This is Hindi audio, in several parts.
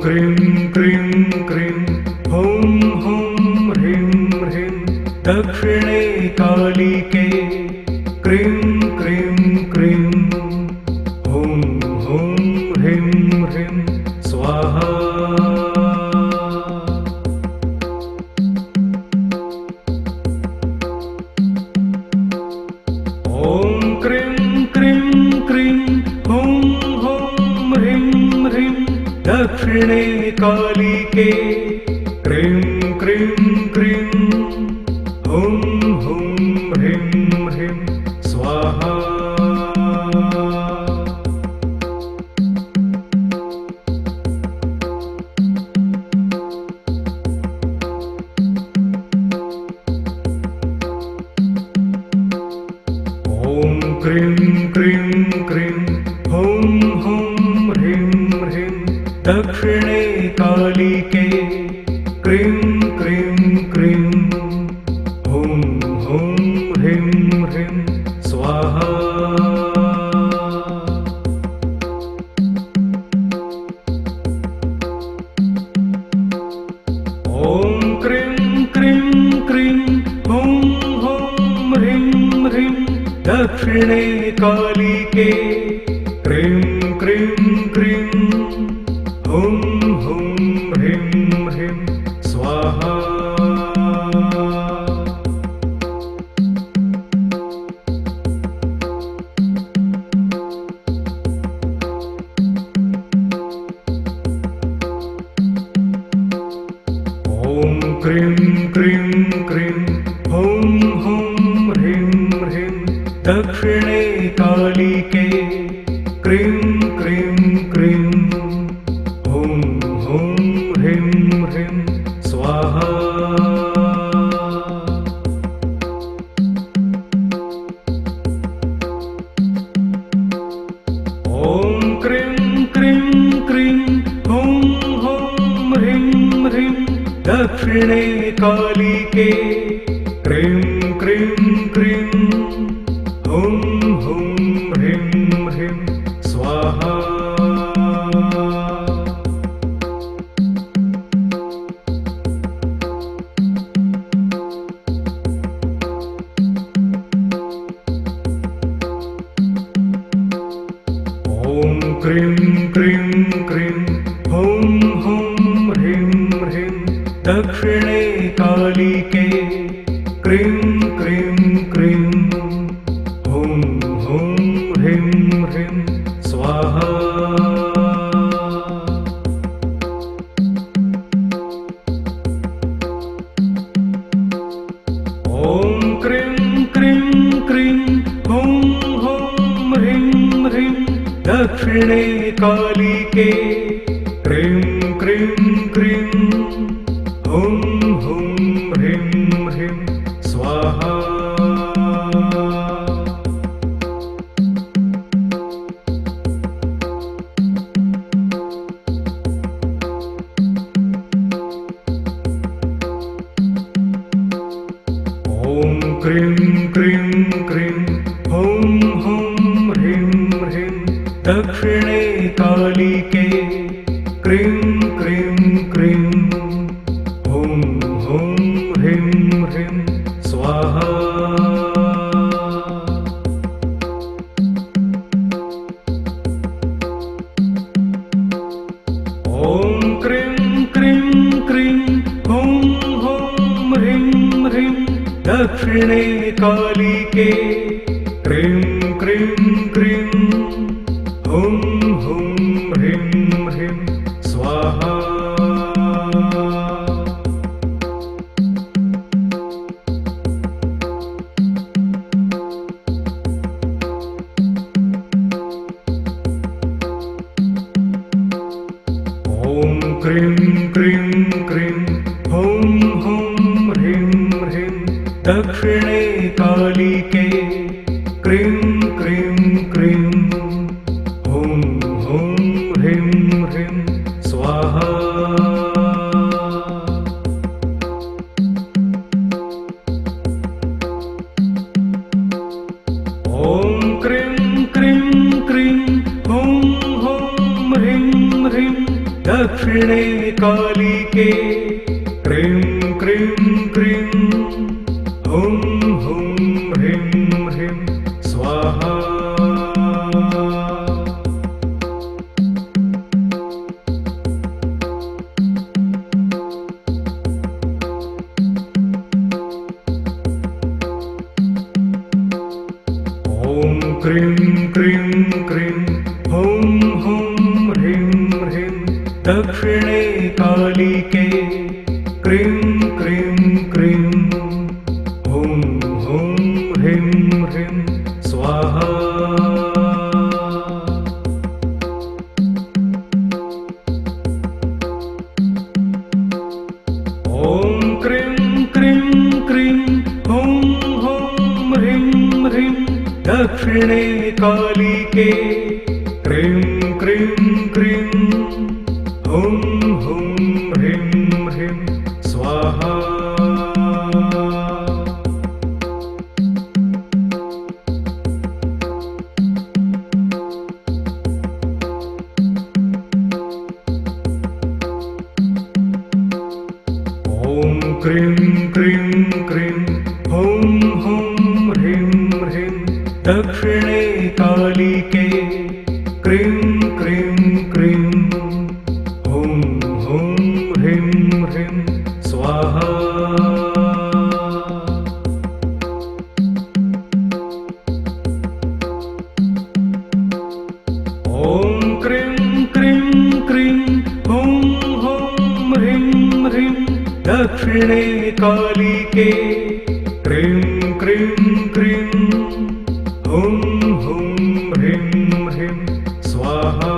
क्रीं क्रीं क्रीं हुं हुं ह्रीं ह्रीं दक्षिणे कालिके क्रीं क्रीं क्रीं हुं हुं ह्रीं ह्रीं स्वाहा। ॐ क्रीं क्रीं क्रीं हुं हुं ह्रीं ह्रीं दक्षिणे कालिके क्रीं क्रीं क्रीं हुं हुं ह्रीं ह्रीं स्वाहा। ॐ क्रीं क्रीं क्रीं हुं हुं ह्रीं ह्रीं दक्षिणे कालिके क्रीं क्रीं क्रीं हुं हुं ह्रीं ह्रीं स्वाहा। ॐ क्रीं क्रीं क्रीं हुं हुं ह्रीं ह्रीं दक्षिणे कालिके क्रीं क्रीं क्रीं हुं हुं ह्रीं ह्रीं स्वाहा। ॐ क्रीं क्रीं क्रीं हुं हुं ह्रीं ह्रीं दक्षिणे कालिके क्रीं क्रीं क्रीं हुं हुं ह्रीं ह्रीं स्वाहा। ॐ क्रीं क्रीं क्रीं हुं हुं ह्रीं ह्रीं दक्षिणे कालिके क्रीं क्रीं क्रीं हुं हुं ह्रीं ह्रीं स्वाहा। ॐ क्रीं क्रीं क्रीं हुं हुं ह्रीं ह्रीं दक्षिणे कालिके क्रीं क्रीं क्रीं हुं हुं ह्रीं ह्रीं स्वाहा। ॐ क्रीं क्रीं क्रीं हुं हुं ह्रीं ह्रीं दक्षिणे कालिके क्रीं क्रीं क्रीं हुं हुं ह्रीं ह्रीं स्वाहा। ॐ क्रीं क्रीं क्रीं हुं हुं ह्रीं ह्रीं दक्षिणे कालिके क्रीं क्रीं क्रीं हुं हुं ह्रीं ह्रीं स्वाहा। ॐ क्रीं क्रीं क्रीं हुं हुं ह्रीं ह्रीं दक्षिणे कालिके क्रीं क्रीं क्रीं हुं हुं ह्रीं ह्रीं स्वाहा। ॐ क्रीं क्रीं क्रीं हुं हुं ह्रीं ह्रीं दक्षिणे कालिके क्रीं क्रीं क्रीं हुं हुं ह्रीं ह्रीं स्वाहा। ॐ क्रीं क्रीं क्रीं हुं हुं ह्रीं ह्रीं दक्षिणे कालिके क्रीं क्रीं क्रीं हुं हुं ह्रीं ह्रीं स्वाहा ॐ क्रीं क्रीं क्रीं हुं हुं ह्रीं ह्रीं दक्षिणे कालिके क्रीं क्रीं क्रीं हुं हुं ह्रीं ह्रीं स्वाहा ॐ क्रीं क्रीं क्रीं हुं हुं ह्रीं ह्रीं दक्षिणे कालिके क्रीं क्रीं क्रीं हुं हुं ह्रीं ह्रीं स्वाहा ॐ क्रीं क्रीं क्रीं हुं हुं ह्रीं ह्रीं दक्षिणे कालिके क्रीं क्रीं क्रीं हुं हुं ह्रीं ह्रीं स्वाहा ॐ क्रीं क्रीं क्रीं हुं हुं ह्रीं ह्रीं दक्षिणे कालिके क्रीं क्रीं क्रीं हुं हुं ह्रीं ह्रीं स्वाहा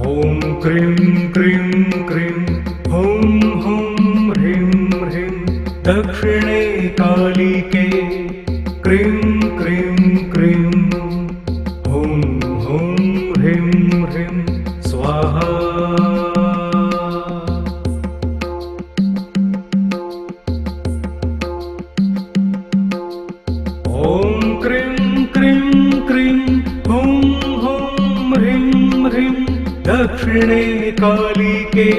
ॐ क्रीं क्रीं क्रीं हुं हुं ह्रीं ह्रीं दक्षिणे कालिके क्रीं क्रीं क्रीं हुं हुं ह्रीं ह्रीं स्वाहा ॐ क्रीं क्रीं क्रीं हुं हुं ह्रीं ह्रीं दक्षिणे कालिके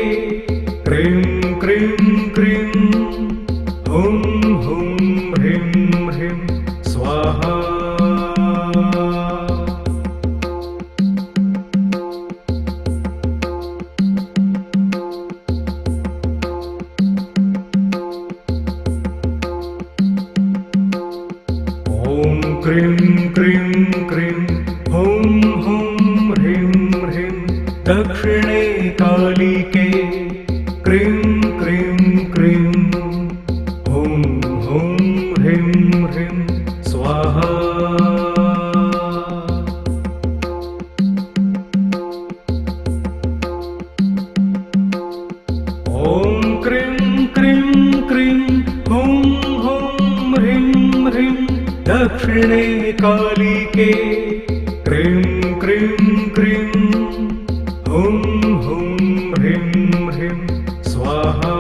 क्रीं क्रीं क्रीं हुं हुं ह्रीं ह्रीं स्वाहा ॐ क्रीं क्रीं क्रीं हुं हुं ह्रीं ह्रीं दक्षिणे कालिके क्रीं क्रीं क्रीं हुं हुं ह्रीं ह्रीं स्वाहा ॐ क्रीं क्रीं क्रीं हुं हुं ह्रीं ह्रीं दक्षिणे कालिके क्रीं क्रीं क्रीं हुं हुं ह्रीं ह्रीं स्वाहा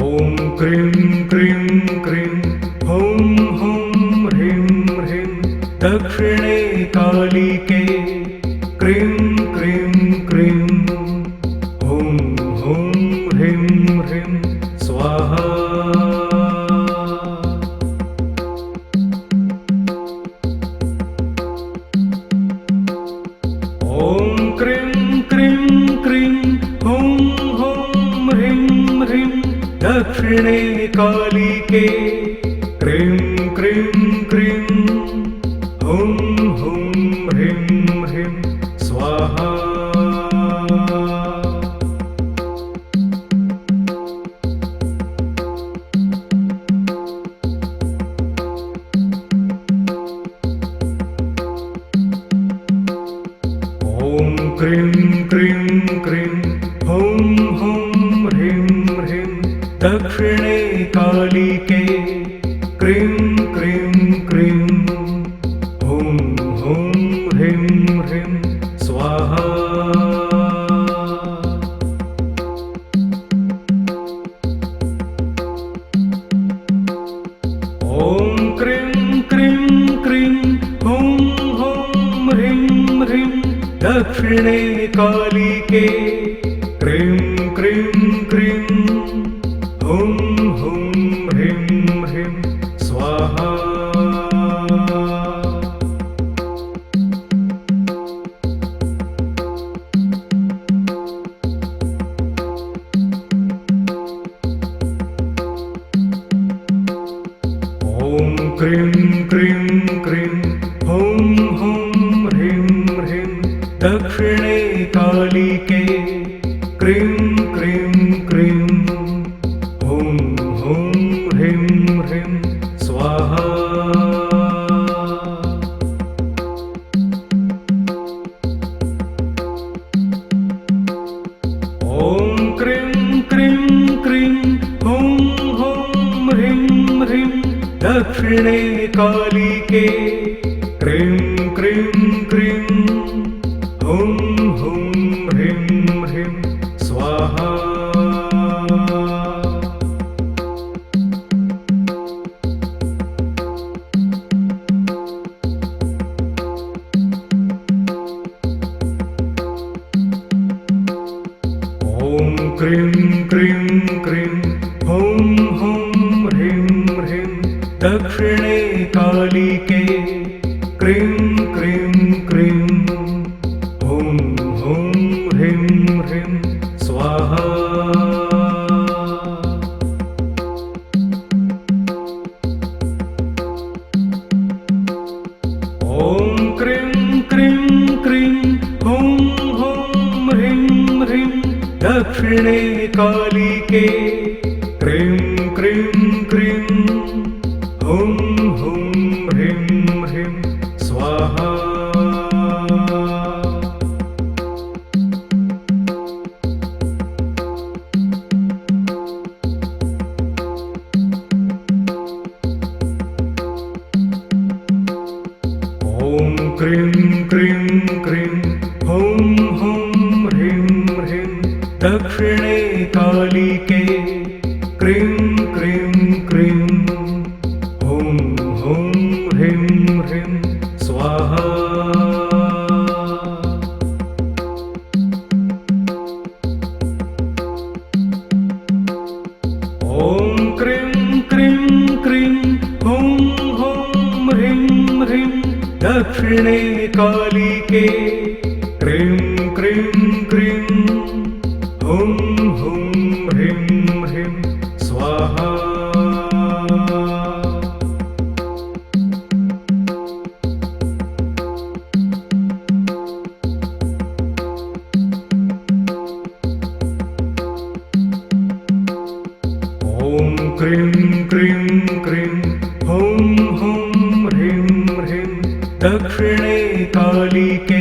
ॐ क्रीं क्रीं क्रीं हुं हुं ह्रीं ह्रीं दक्षिणे कालिके क्रीं क्रीं क्रीं हुं हुं ह्रीं ह्रीं स्वाहा ॐ क्रीं क्रीं क्रीं हुं हुं ह्रीं ह्रीं दक्षिणे कालिके क्रीं क्रीं क्रीं हुं हुं ह्रीं ह्रीं स्वाहा क्रीं क्रीं क्रीं हुं हुं ह्रीं ह्रीं दक्षिणे कालिके क्रीं क्रीं क्रीं हुं हुं ह्रीं ह्रीं स्वाहा। ॐ क्रीं क्रीं क्रीं हुं हुं ह्रीं ह्रीं दक्षिणे कालिके क्रीं क्रीं क्रीं हुं हुं ह्रीं ह्रीं स्वाहा। ॐ क्रीं क्रीं क्रीं हुं हुं ह्रीं ह्रीं दक्षिणे कालिके क्रीं क्रीं क्रीं हुं हुं ह्रीं ह्रीं स्वाहा। ॐ क्रीं क्रीं क्रीं हुं हुं ह्रीं ह्रीं दक्षिणे कालिके क्रीं क्रीं क्रीं हुं हुं ह्रीं ह्रीं स्वाहा। ॐ क्रीं क्रीं क्रीं हुं हुं ह्रीं ह्रीं दक्षिणे कालिके क्रीं क्रीं क्रीं हुं हुं ह्रीं ह्रीं स्वाहा। ॐ क्रीं क्रीं क्रीं हुं हुं ह्रीं ह्रीं दक्षिणे कालिके क्रीं क्रीं क्रीं हुं हुं ह्रीं ह्रीं स्वाहा। ॐ क्रीं क्रीं क्रीं हुं हुं ह्रीं ह्रीं दक्षिणे कालिके क्रीं क्रीं क्रीं हुं हुं ह्रीं ह्रीं स्वाहा। ॐ क्रीं क्रीं क्रीं हुं हुं ह्रीं ह्रीं दक्षिणे कालिके क्रीं क्रीं क्रीं हुं हुं ह्रीं ह्रीं स्वाहा। ॐ क्रीं क्रीं क्रीं हुं हुं ह्रीं ह्रीं दक्षिणे कालिके